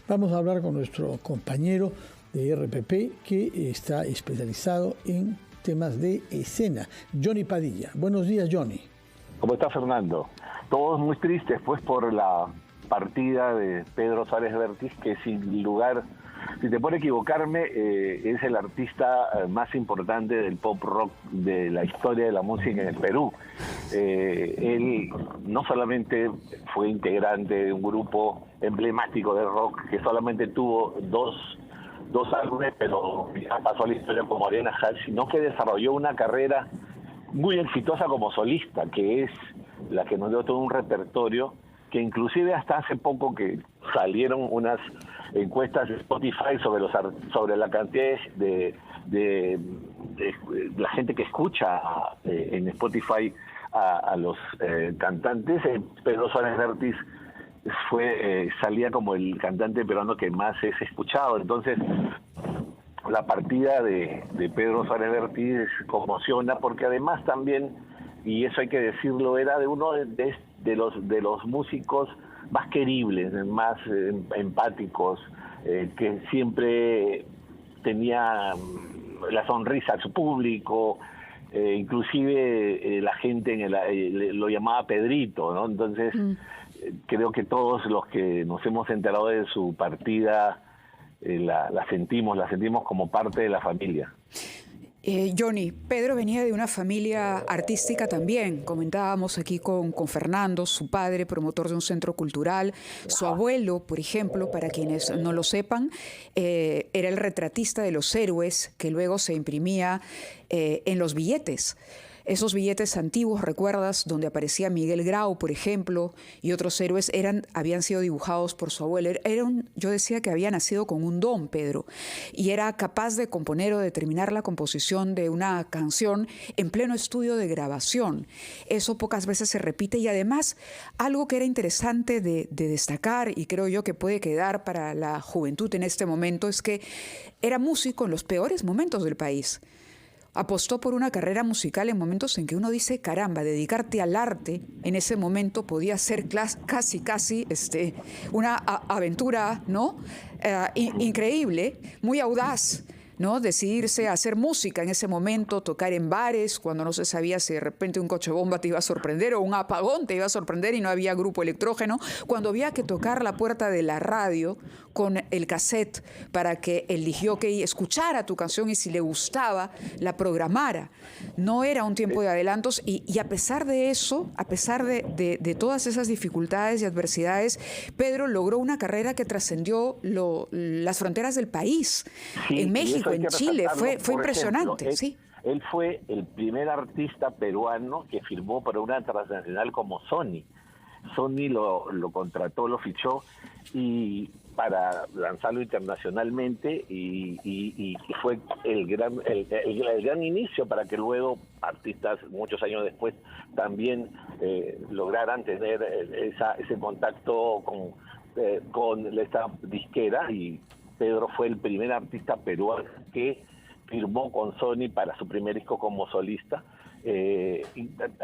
Vamos a hablar con nuestro compañero de RPP que está especializado en temas de escena, Johnny Padilla. Buenos días, Johnny. ¿Cómo está, Fernando? Todos muy tristes pues por la partida de Pedro Suárez Vértiz, que sin lugar, si te puedo equivocarme, es el artista más importante del pop rock de la historia de la música en el Perú. Él no solamente fue integrante de un grupo emblemático de rock que solamente tuvo dos álbumes, pero ya pasó a la historia como Arena Hash, sino que desarrolló una carrera muy exitosa como solista, que es la que nos dio todo un repertorio, que inclusive hasta hace poco que salieron unas encuestas de Spotify sobre la cantidad de la gente que escucha en Spotify a los cantantes. Pedro Suárez Vértiz salía como el cantante peruano que más es escuchado. Entonces la partida de Pedro Suárez Vértiz conmociona, porque además también, y eso hay que decirlo, era de uno de los músicos más queribles, más empáticos, que siempre tenía la sonrisa a su público, inclusive la gente lo llamaba Pedrito, ¿no? Entonces creo que todos los que nos hemos enterado de su partida la sentimos como parte de la familia. Johnny, Pedro venía de una familia artística también. Comentábamos aquí con Fernando, su padre, promotor de un centro cultural. Su abuelo, por ejemplo, para quienes no lo sepan, era el retratista de los héroes que luego se imprimía en los billetes. Esos billetes antiguos, ¿recuerdas? Donde aparecía Miguel Grau, por ejemplo, y otros héroes habían sido dibujados por su abuelo. Yo decía que había nacido con un don, Pedro, y era capaz de componer o de terminar la composición de una canción en pleno estudio de grabación. Eso pocas veces se repite, y además algo que era interesante de destacar, y creo yo que puede quedar para la juventud en este momento, es que era músico en los peores momentos del país. Apostó por una carrera musical en momentos en que uno dice, caramba, dedicarte al arte en ese momento podía ser casi una aventura, ¿no? Increíble, muy audaz, ¿no? Decidirse a hacer música en ese momento, tocar en bares, cuando no se sabía si de repente un coche bomba te iba a sorprender o un apagón te iba a sorprender y no había grupo electrógeno, cuando había que tocar la puerta de la radio con el cassette para que el discjockey escuchara tu canción y si le gustaba, la programara. No era un tiempo de adelantos y a pesar de eso, a pesar de todas esas dificultades y adversidades, Pedro logró una carrera que trascendió las fronteras del país. Sí, en México, en Chile, fue impresionante. Ejemplo, sí. Él fue el primer artista peruano que firmó para una transnacional como Sony. Sony lo contrató, lo fichó y para lanzarlo internacionalmente y fue el gran inicio para que luego artistas muchos años después también lograran tener ese contacto con esta disquera. Y Pedro fue el primer artista peruano que firmó con Sony para su primer disco como solista.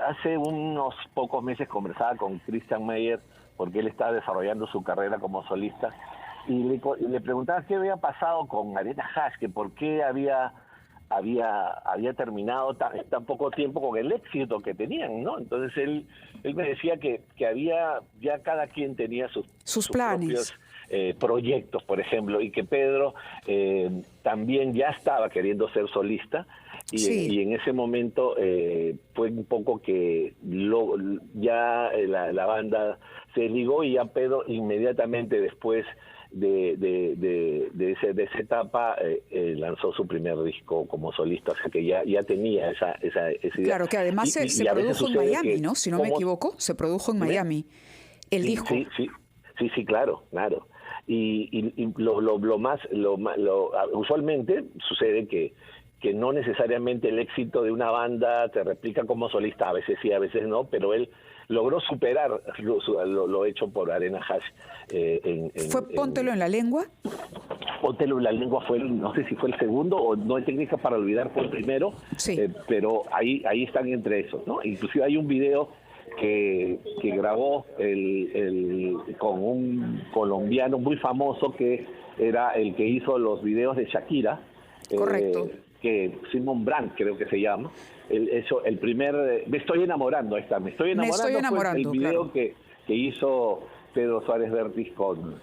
Hace unos pocos meses conversaba con Christian Meyer, porque él estaba desarrollando su carrera como solista, y le preguntaba qué había pasado con Arena Hash, que por qué había terminado tan poco tiempo con el éxito que tenían, ¿no? Entonces él me decía que había, ya cada quien tenía sus planes, propios proyectos, por ejemplo, y que Pedro también ya estaba queriendo ser solista, y en ese momento fue un poco que ya la banda se ligó, y ya Pedro inmediatamente después de esa etapa lanzó su primer disco como solista, o sea que ya tenía esa idea. Claro, que además se produjo en Miami, ¿no? Si no me equivoco, se produjo en Miami el disco. Sí, claro. Y usualmente sucede que no necesariamente el éxito de una banda te replica como solista, a veces sí, a veces no, pero él logró superar lo hecho por Arena Hash. ¿Fue Póntelo en la lengua? Póntelo en la lengua fue, no sé si fue el segundo, o No hay técnica para olvidar fue el primero, sí. Pero ahí están entre esos, ¿no? Inclusive hay un video que grabó con un colombiano muy famoso que era el que hizo los videos de Shakira. Correcto. Que Simon Brandt creo que se llama. El primer, me estoy enamorando, fue el video, claro, que hizo Pedro Suárez Vértiz con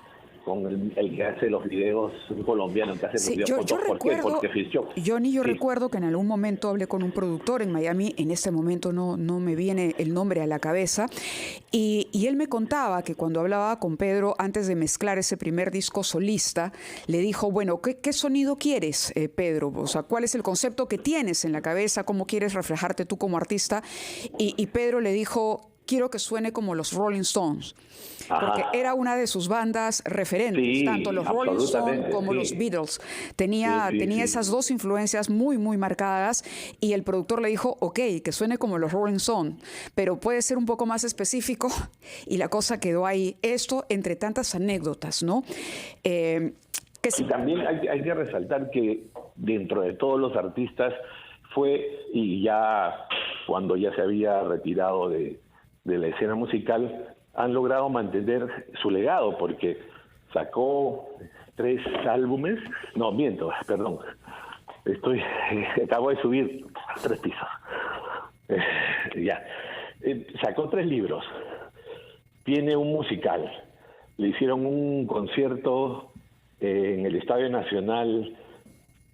el que hace los videos, un colombiano que hace los videos. Yo recuerdo que en algún momento hablé con un productor en Miami, en este momento no me viene el nombre a la cabeza, y él me contaba que cuando hablaba con Pedro antes de mezclar ese primer disco solista, le dijo, bueno, ¿qué sonido quieres, Pedro? O sea, ¿cuál es el concepto que tienes en la cabeza? ¿Cómo quieres reflejarte tú como artista? Y Pedro le dijo, quiero que suene como los Rolling Stones, porque era una de sus bandas referentes, tanto los Rolling Stones como los Beatles. Tenía esas dos influencias muy, muy marcadas, y el productor le dijo, ok, que suene como los Rolling Stones, pero puede ser un poco más específico, y la cosa quedó ahí. Esto entre tantas anécdotas, ¿no? Y también hay que resaltar que dentro de todos los artistas y ya cuando ya se había retirado de la escena musical, han logrado mantener su legado, porque sacó 3 álbumes, acabo de subir 3 pisos, sacó 3 libros, tiene un musical, le hicieron un concierto en el Estadio Nacional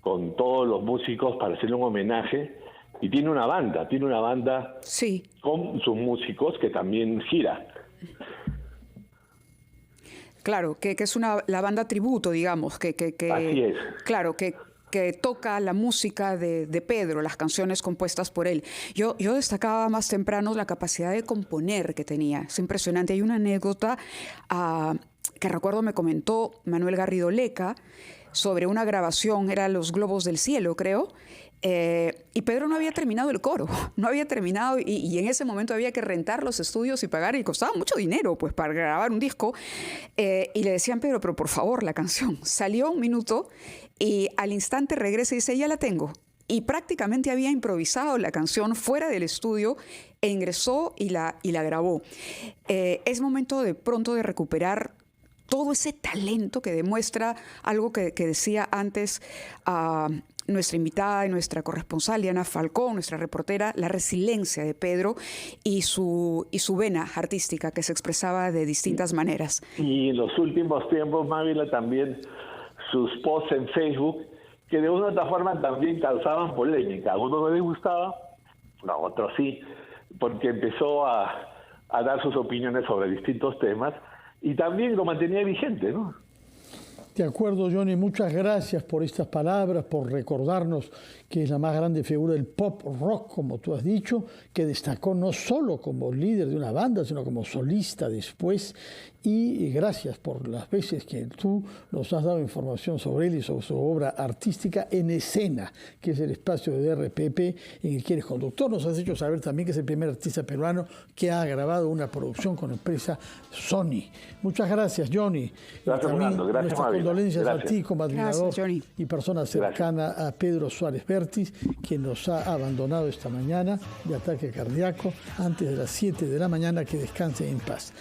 con todos los músicos para hacerle un homenaje. Y tiene una banda sí, con sus músicos que también gira. Claro, que es la banda tributo, digamos, que así es. Claro, que toca la música de Pedro, las canciones compuestas por él. Yo destacaba más temprano la capacidad de componer que tenía. Es impresionante. Hay una anécdota que recuerdo me comentó Manuel Garrido Leca sobre una grabación, era Los Globos del Cielo, creo. Y Pedro no había terminado el coro, y en ese momento había que rentar los estudios y pagar, y costaba mucho dinero pues para grabar un disco, y le decían, Pedro, pero por favor, la canción. Salió 1 minuto y al instante regresa y dice, ya la tengo, y prácticamente había improvisado la canción fuera del estudio e ingresó y la grabó. Es momento de pronto de recuperar todo ese talento que demuestra algo que decía antes nuestra invitada y nuestra corresponsal, Diana Falcón, nuestra reportera, la resiliencia de Pedro y su vena artística que se expresaba de distintas maneras. Y en los últimos tiempos, Mávila, también sus posts en Facebook, que de una u otra forma también causaban polémica. A uno no les gustaba, a otros sí, porque empezó a dar sus opiniones sobre distintos temas y también lo mantenía vigente, ¿no? De acuerdo, Johnny, muchas gracias por estas palabras, por recordarnos que es la más grande figura del pop rock, como tú has dicho, que destacó no solo como líder de una banda, sino como solista después. Y gracias por las veces que tú nos has dado información sobre él y sobre su obra artística en escena, que es el espacio de RPP en el que eres conductor. Nos has hecho saber también que es el primer artista peruano que ha grabado una producción con la empresa Sony. Muchas gracias, Johnny. Gracias, Fernando. Gracias, nuestras condolencias a ti como admirador y persona cercana a Pedro Suárez Vértiz, quien nos ha abandonado esta mañana de ataque cardíaco antes de las 7 de la mañana. Que descanse en paz.